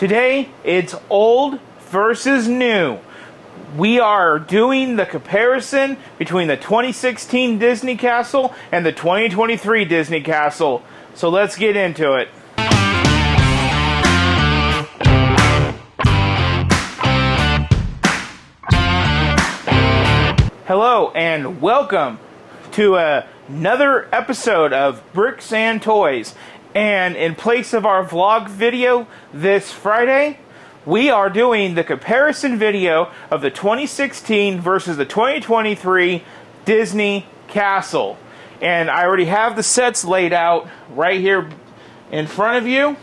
Today, it's old versus new. We are doing the comparison between the 2016 Disney Castle and the 2023 Disney Castle. So let's get into it. Hello and welcome to another episode of Bricks and Toys. And in place of our vlog video this Friday, we are doing the comparison video of the 2016 versus the 2023 Disney Castle. And I already have the sets laid out right here in front of you.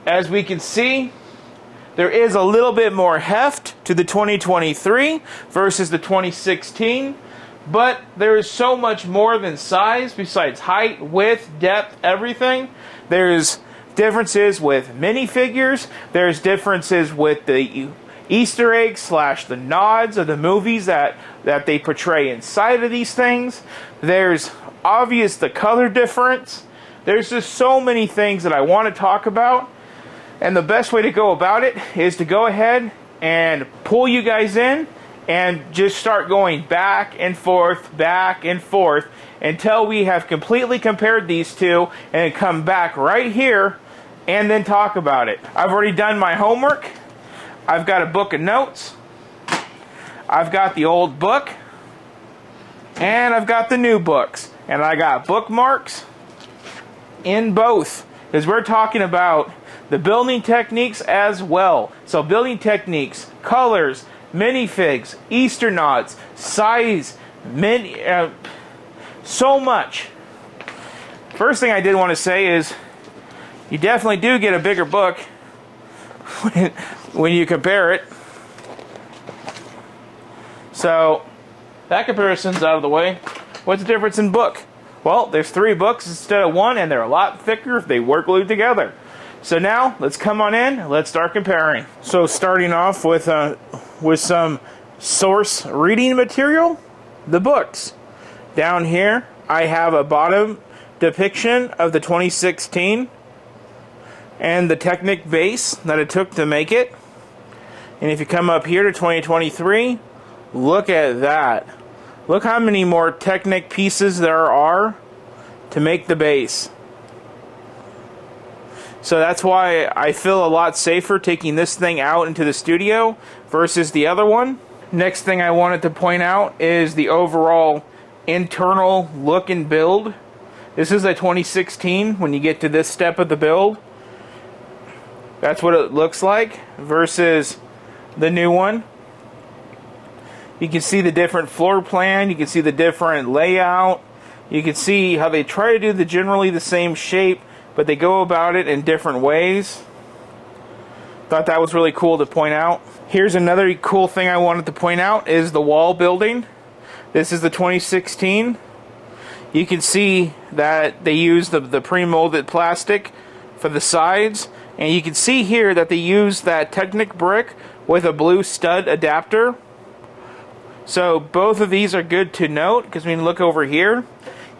As we can see, there is a little bit more heft to the 2023 versus the 2016. But there is so much more than size besides height, width, depth, everything. There's differences with minifigures. There's differences with the Easter eggs / the nods of the movies that they portray inside of these things. There's obvious the color difference. There's just so many things that I want to talk about. And the best way to go about it is to go ahead and pull you guys in and just start going back and forth until we have completely compared these two and come back right here and then talk about it. I've already done my homework. I've got a book of notes. I've got the old book. And I've got the new books. And I got bookmarks in both, because we're talking about the building techniques as well. So building techniques, colors, minifigs, Easter nods, size, so much. First thing I did want to say is you definitely do get a bigger book when you compare it. So that comparison's out of the way. What's the difference in book? Well, there's 3 books instead of 1, and they're a lot thicker if they work glued together. So now, let's come on in, let's start comparing. So starting off with some source reading material, the books. Down here, I have a bottom depiction of the 2016 and the Technic base that it took to make it. And if you come up here to 2023, look at that. Look how many more Technic pieces there are to make the base. So that's why I feel a lot safer taking this thing out into the studio versus the other one. Next thing I wanted to point out is the overall internal look and build. This is a 2016 when you get to this step of the build. That's what it looks like versus the new one. You can see the different floor plan. You can see the different layout. You can see how they try to do generally the same shape, but they go about it in different ways. Thought that was really cool to point out. Here's another cool thing I wanted to point out is the wall building. This is the 2016. You can see that they use the pre-molded plastic for the sides. And you can see here that they use that Technic brick with a blue stud adapter. So both of these are good to note, because when you look over here,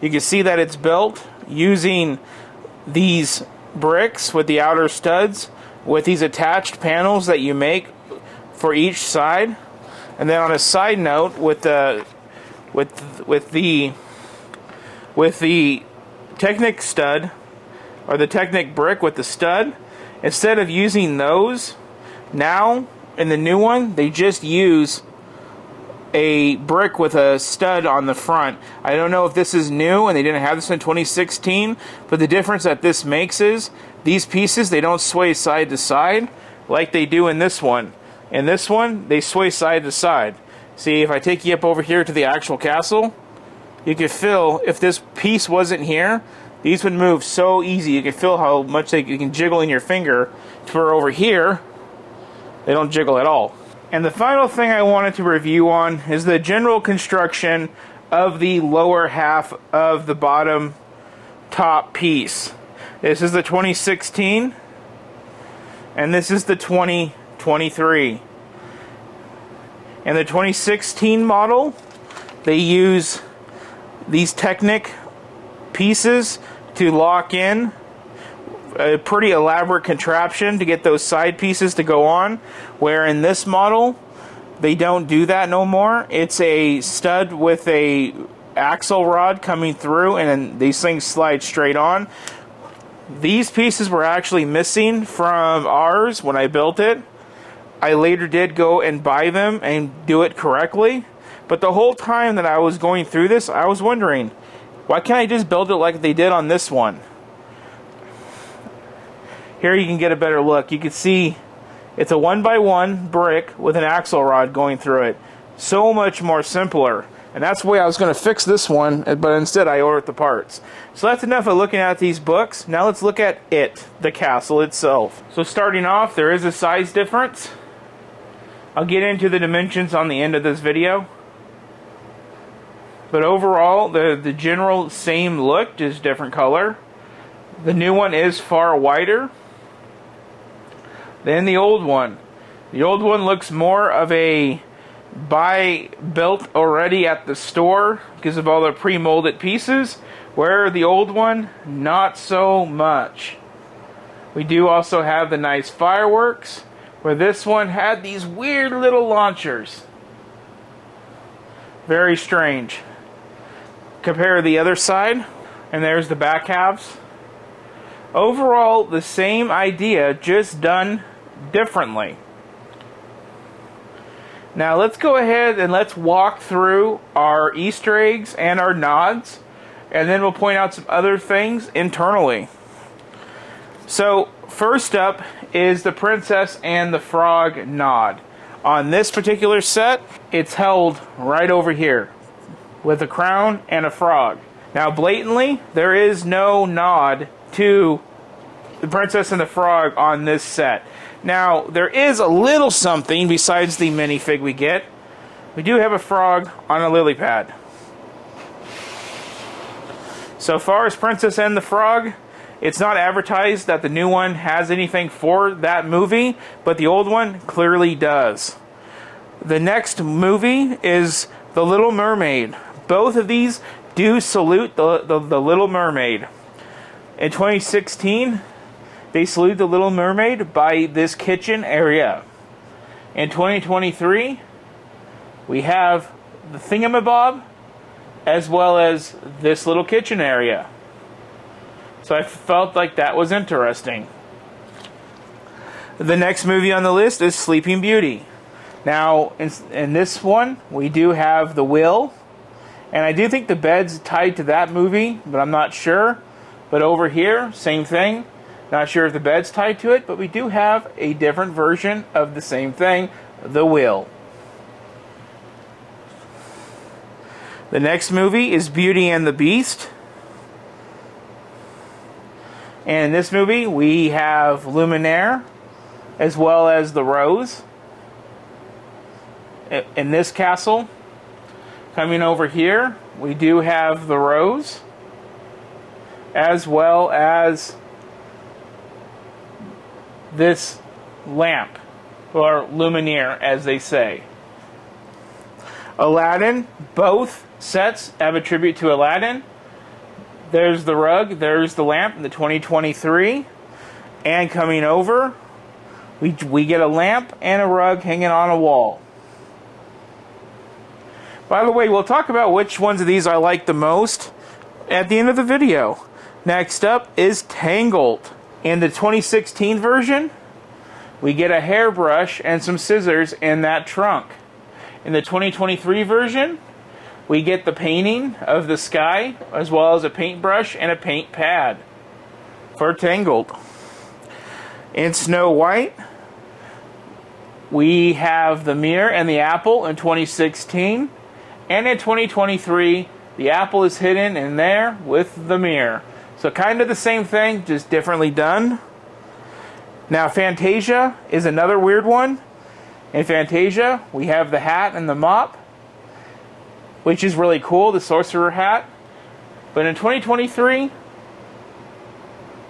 you can see that it's built using these bricks with the outer studs with these attached panels that you make for each side. And then on a side note, with the Technic stud or the Technic brick with the stud, instead of using those, now in the new one they just use a brick with a stud on the front. I don't know if this is new and they didn't have this in 2016, but the difference that this makes is these pieces, they don't sway side to side like they do in this one. In this one, they sway side to side. See, if I take you up over here to the actual castle, you can feel if this piece wasn't here, these would move so easy. You can feel how much you can jiggle in your finger. For over here, they don't jiggle at all. And the final thing I wanted to review on is the general construction of the lower half of the bottom top piece. This is the 2016 and this is the 2023. In the 2016 model, they use these Technic pieces to lock in a pretty elaborate contraption to get those side pieces to go on, where in this model they don't do that no more. It's a stud with a axle rod coming through, and then these things slide straight on. These pieces were actually missing from ours when I built it. I later did go and buy them and do it correctly, but the whole time that I was going through this, I was wondering, why can't I just build it like they did on this one? Here you can get a better look. You can see it's a 1x1 brick with an axle rod going through it. So much more simpler. And that's the way I was going to fix this one, but instead I ordered the parts. So that's enough of looking at these books. Now let's look at it, the castle itself. So starting off, there is a size difference. I'll get into the dimensions on the end of this video. But overall, the general same look, just different color. The new one is far wider than the old one. The old one looks more of a built already at the store because of all the pre-molded pieces, where the old one, not so much. We do also have the nice fireworks, where this one had these weird little launchers. Very strange. Compare the other side, and there's the back halves. Overall, the same idea, just done differently. Now let's go ahead and let's walk through our Easter eggs and our nods, and then we'll point out some other things internally. So first up is the Princess and the Frog nod. On this particular set, it's held right over here with a crown and a frog. Now blatantly, there is no nod to the Princess and the Frog on this set. Now, there is a little something besides the minifig we get. We do have a frog on a lily pad. So far as Princess and the Frog, it's not advertised that the new one has anything for that movie, but the old one clearly does. The next movie is The Little Mermaid. Both of these do salute the Little Mermaid. In 2016, they salute the Little Mermaid by this kitchen area. In 2023, we have the Thingamabob as well as this little kitchen area. So I felt like that was interesting. The next movie on the list is Sleeping Beauty. Now, in this one, we do have the will. And I do think the bed's tied to that movie, but I'm not sure. But over here, same thing. Not sure if the bed's tied to it, but we do have a different version of the same thing, the will. The next movie is Beauty and the Beast. And in this movie, we have Luminaire, as well as the Rose. In this castle, coming over here, we do have the Rose, as well as this lamp, or Luminaire as they say. Aladdin, both sets have a tribute to Aladdin. There's the rug, there's the lamp in the 2023. And coming over, we get a lamp and a rug hanging on a wall. By the way, we'll talk about which ones of these I like the most at the end of the video. Next up is Tangled. In the 2016 version, we get a hairbrush and some scissors in that trunk. In the 2023 version, we get the painting of the sky, as well as a paintbrush and a paint pad for Tangled. In Snow White, we have the mirror and the apple in 2016. And in 2023, the apple is hidden in there with the mirror. So kind of the same thing, just differently done. Now Fantasia is another weird one. In Fantasia, we have the hat and the mop, which is really cool, the sorcerer hat. But in 2023,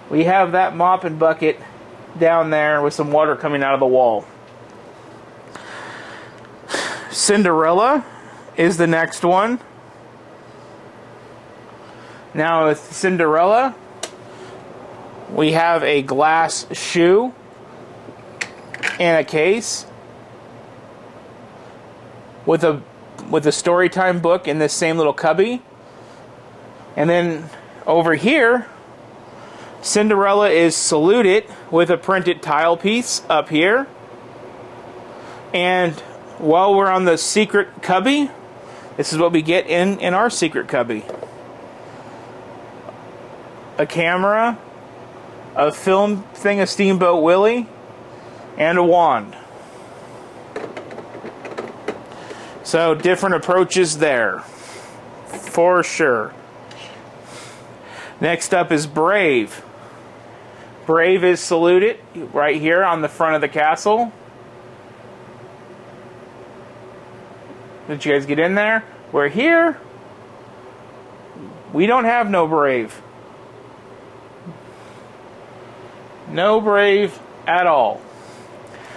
we have that mop and bucket down there with some water coming out of the wall. Cinderella is the next one. Now with Cinderella, We have a glass shoe in a case with a Storytime book in this same little cubby. And then over here, Cinderella is saluted with a printed tile piece up here. And while we're on the secret cubby, this is what we get in our secret cubby. A camera, a film thing of Steamboat Willie, and a wand. So different approaches there, for sure. Next up is Brave. Brave is saluted right here on the front of the castle. Did you guys get in there? We're here. We don't have no Brave. No Brave at all.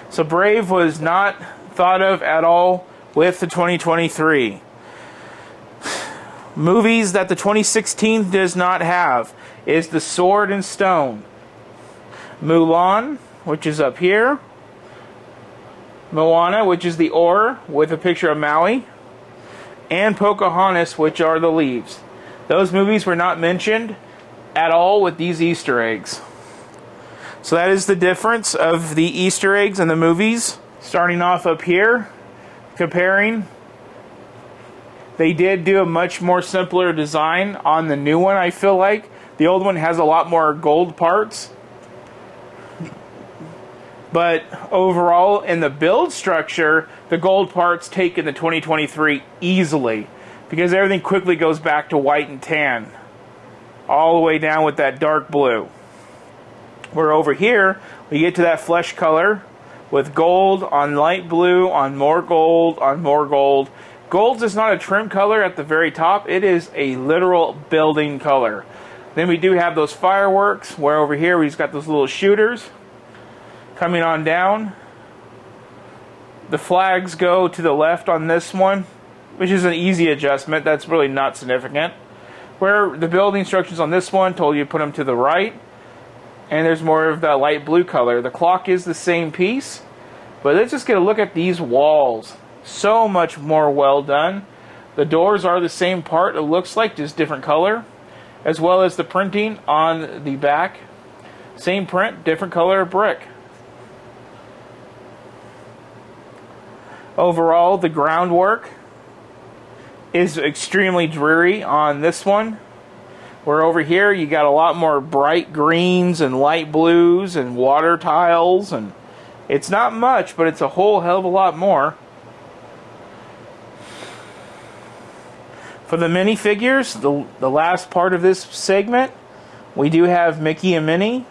So Brave was not thought of at all with the 2023. Movies that the 2016 does not have is The Sword and Stone, Mulan, which is up here, Moana, which is the oar with a picture of Maui, and Pocahontas, which are the leaves. Those movies were not mentioned at all with these Easter eggs. So that is the difference of the Easter eggs and the movies. Starting off up here, comparing, they did do a much more simpler design on the new one, I feel like. The old one has a lot more gold parts. But overall, in the build structure, the gold parts take in the 2023 easily, because everything quickly goes back to white and tan, all the way down with that dark blue. Where over here, we get to that flesh color with gold on light blue, on more gold, on more gold. Gold is not a trim color at the very top. It is a literal building color. Then we do have those fireworks, where over here we've got those little shooters coming on down. The flags go to the left on this one, which is an easy adjustment. That's really not significant. Where the building instructions on this one told you to put them to the right. And there's more of that light blue color. The clock is the same piece. But let's just get a look at these walls. So much more well done. The doors are the same part, it looks like, just different color. As well as the printing on the back. Same print, different color of brick. Overall, the groundwork is extremely dreary on this one. Where over here you got a lot more bright greens and light blues and water tiles, and it's not much, but it's a whole hell of a lot more. For the minifigures, the last part of this segment, we do have Mickey and Minnie,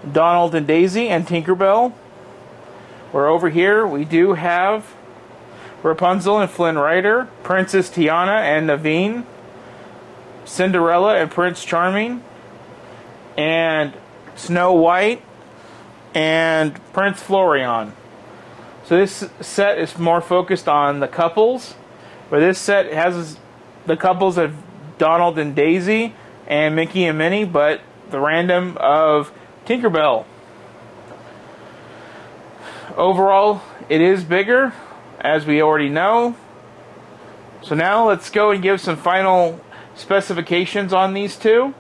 Donald and Daisy, and Tinkerbell. Where over here we do have Rapunzel and Flynn Rider, Princess Tiana and Naveen, Cinderella and Prince Charming, and Snow White and Prince Florian. So this set is more focused on the couples, where this set has the couples of Donald and Daisy and Mickey and Minnie, but the random of Tinkerbell. Overall, it is bigger, as we already know. So now let's go and give some final specifications on these two,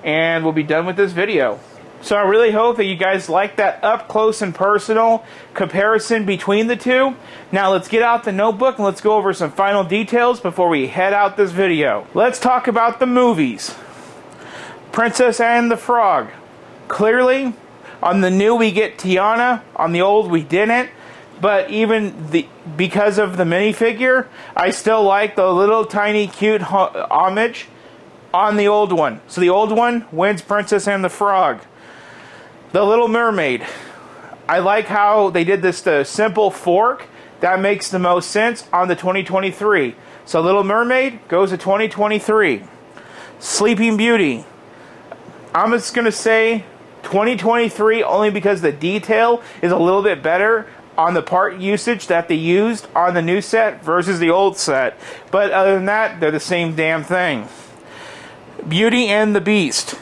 and we'll be done with this video. So I really hope that you guys like that up close and personal comparison between the two. Now let's get out the notebook and let's go over some final details before we head out this video. Let's talk about the movies. Princess and the Frog. Clearly, on the new we get Tiana, on the old we didn't. But even because of the minifigure, I still like the little tiny cute homage on the old one. So the old one wins Princess and the Frog. The Little Mermaid. I like how they did this, the simple fork. That makes the most sense on the 2023. So Little Mermaid goes to 2023. Sleeping Beauty. I'm just going to say 2023 only because the detail is a little bit better on the part usage that they used on the new set versus the old set. But other than that, they're the same damn thing. Beauty and the Beast.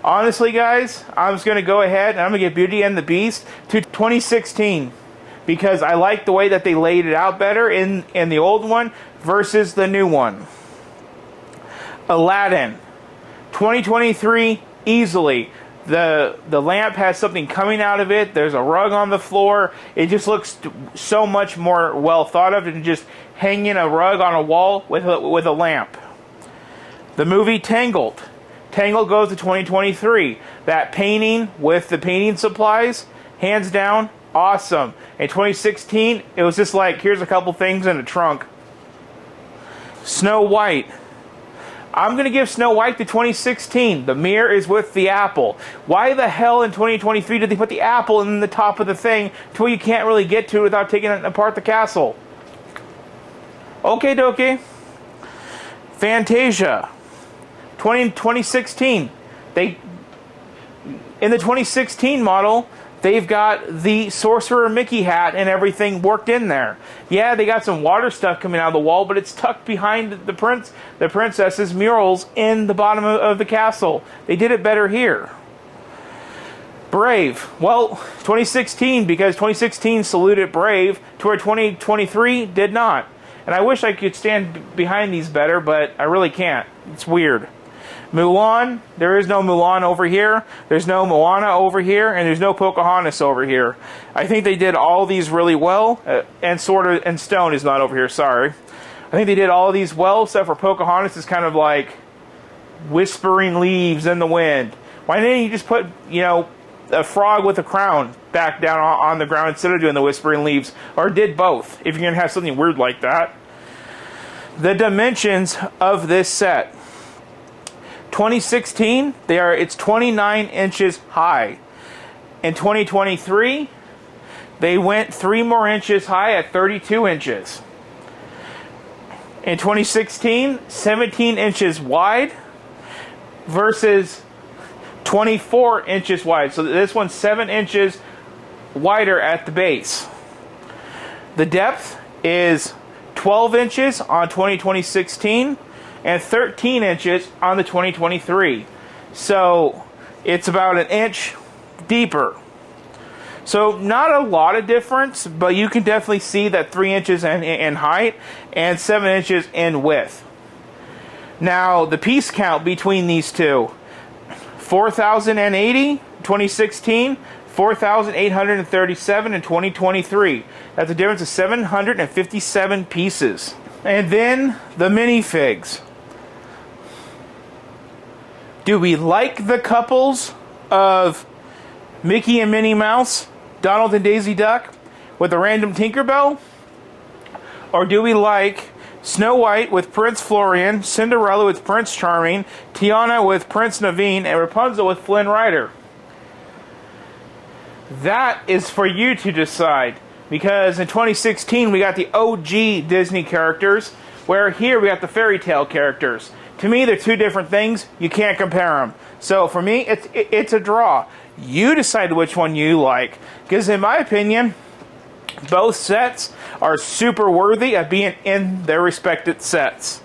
Honestly, guys, I'm just going to go ahead and I'm going to give Beauty and the Beast to 2016 because I like the way that they laid it out better in the old one versus the new one. Aladdin, 2023, easily. The lamp has something coming out of it. There's a rug on the floor. It just looks so much more well thought of than just hanging a rug on a wall with a lamp. The movie Tangled. Tangled goes to 2023. That painting with the painting supplies, hands down, awesome. In 2016, it was just like, here's a couple things in a trunk. Snow White. I'm going to give Snow White to 2016. The mirror is with the apple. Why the hell in 2023 did they put the apple in the top of the thing to where you can't really get to it without taking apart the castle? Okay, dokie. Fantasia. 2016. In the 2016 model, they've got the Sorcerer Mickey hat and everything worked in there. Yeah, they got some water stuff coming out of the wall, but it's tucked behind the princess's murals in the bottom of the castle. They did it better here. Brave. Well, 2016, because 2016 saluted Brave to where 2023 did not. And I wish I could stand behind these better, but I really can't. It's weird. Mulan, there is no Mulan over here. There's no Moana over here, and there's no Pocahontas over here. I think they did all these really well, and Stone is not over here, sorry. I think they did all of these well, except for Pocahontas is kind of like whispering leaves in the wind. Why didn't you just put, a frog with a crown back down on the ground instead of doing the whispering leaves? Or did both, if you're going to have something weird like that. The dimensions of this set. 2016, it's 29 inches high. In 2023, they went 3 more inches high at 32 inches. In 2016, 17 inches wide versus 24 inches wide. So this one's 7 inches wider at the base. The depth is 12 inches on 2016 and 13 inches on the 2023. So it's about an inch deeper. So not a lot of difference, but you can definitely see that 3 inches in height and 7 inches in width. Now the piece count between these two, 4,080 2016, 4,837 in 2023. That's a difference of 757 pieces. And then the minifigs. Do we like the couples of Mickey and Minnie Mouse, Donald and Daisy Duck, with a random Tinkerbell? Or do we like Snow White with Prince Florian, Cinderella with Prince Charming, Tiana with Prince Naveen, and Rapunzel with Flynn Rider? That is for you to decide. Because in 2016 we got the OG Disney characters, where here we got the fairy tale characters. To me, they're two different things. You can't compare them. So for me, it's a draw. You decide which one you like. Because in my opinion, both sets are super worthy of being in their respected sets.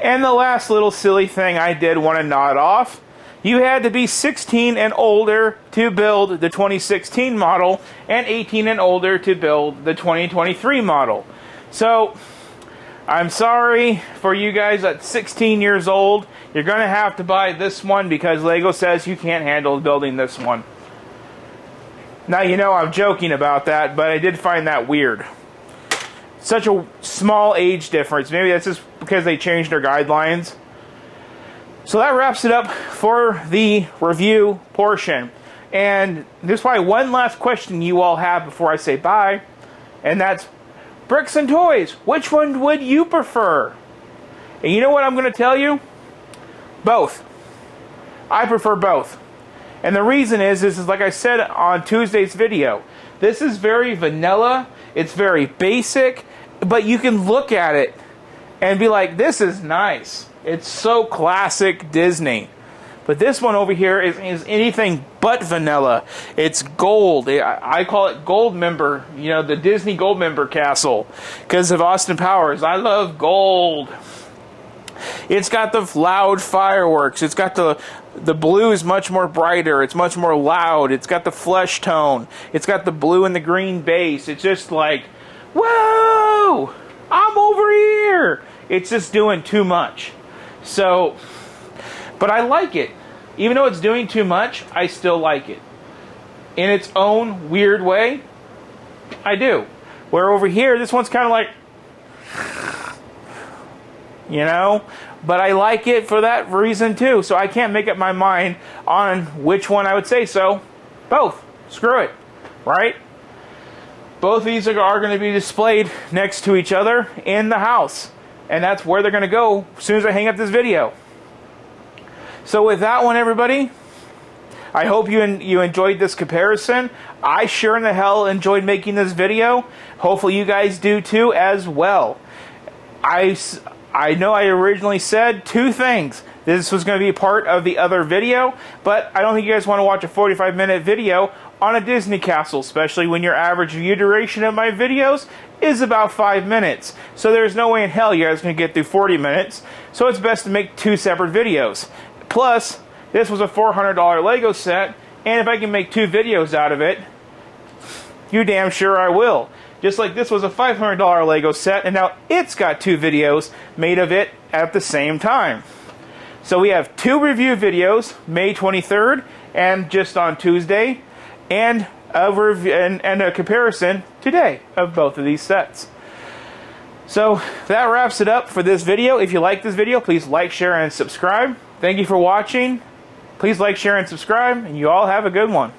And the last little silly thing I did want to nod off. You had to be 16 and older to build the 2016 model and 18 and older to build the 2023 model. So I'm sorry for you guys at 16 years old. You're going to have to buy this one because Lego says you can't handle building this one. Now, I'm joking about that, but I did find that weird. Such a small age difference. Maybe that's just because they changed their guidelines. So that wraps it up for the review portion. And there's probably one last question you all have before I say bye. And that's, bricks and toys, which one would you prefer? And you know what I'm going to tell you? Both. I prefer both. And the reason is like I said on Tuesday's video, this is very vanilla, it's very basic, but you can look at it and be like, this is nice. It's so classic Disney. But this one over here is anything but vanilla. It's gold. I call it gold member, the Disney gold member castle because of Austin Powers. I love gold. It's got the loud fireworks. It's got the The blue is much more brighter. It's much more loud. It's got the flesh tone. It's got the blue and the green base. It's just like, whoa, I'm over here. It's just doing too much. So, but I like it. Even though it's doing too much, I still like it. In its own weird way, I do. Where over here, this one's kind of like, you know, but I like it for that reason too. So I can't make up my mind on which one I would say. So both. Screw it. Right? Both of these are going to be displayed next to each other in the house. And that's where they're going to go as soon as I hang up this video. So with that one, everybody, I hope you enjoyed this comparison. I sure in the hell enjoyed making this video. Hopefully you guys do too as well. I know I originally said two things. This was going to be part of the other video, but I don't think you guys want to watch a 45-minute video on a Disney castle, especially when your average view duration of my videos is about 5 minutes. So there's no way in hell you guys are going to get through 40 minutes. So it's best to make two separate videos. Plus, this was a $400 Lego set, and if I can make two videos out of it, you damn sure I will. Just like this was a $500 Lego set, and now it's got two videos made of it at the same time. So we have two review videos, May 23rd and just on Tuesday, and a comparison today of both of these sets. So that wraps it up for this video. If you like this video, please like, share, and subscribe. Thank you for watching. Please like, share, and subscribe, and you all have a good one.